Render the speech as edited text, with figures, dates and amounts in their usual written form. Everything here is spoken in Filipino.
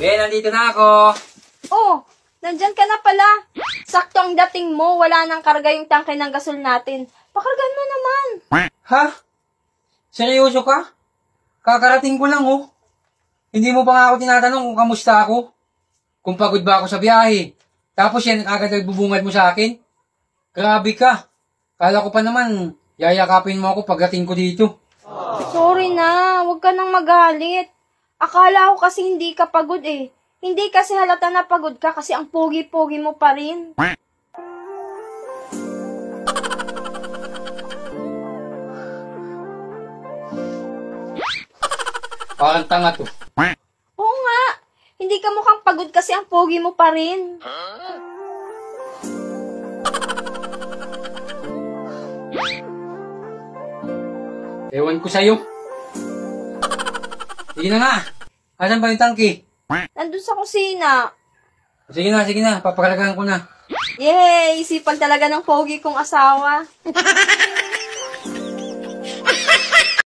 Nandito na ako. Oh, nandyan ka na pala. Sakto ang dating mo, wala nang karga yung tangke ng gasol natin. Pakargan mo naman. Ha? Seryoso ka? Kakarating ko lang, oh. Hindi mo pa nga ako tinatanong kung kamusta ako. Kung pagod ba ako sa biyahe. Tapos yan, agad nagbubungad mo sa akin. Grabe ka. Kala ko pa naman, yayakapin mo ako pagdating ko dito. Sorry na, huwag ka nang magalit. Akala ko kasi hindi ka pagod eh. Hindi kasi halata na pagod ka kasi ang pogi-pogi mo pa rin. Parang tanga to. Oo nga, hindi ka mukhang pagod kasi ang pogi mo pa rin. Ewan ko sa'yo. Sige na nga. Asan ba yung tangke? Nandun sa kusina. Sige na. Papakalagaan ko na. Yay! Isipan talaga ng pogi kong asawa.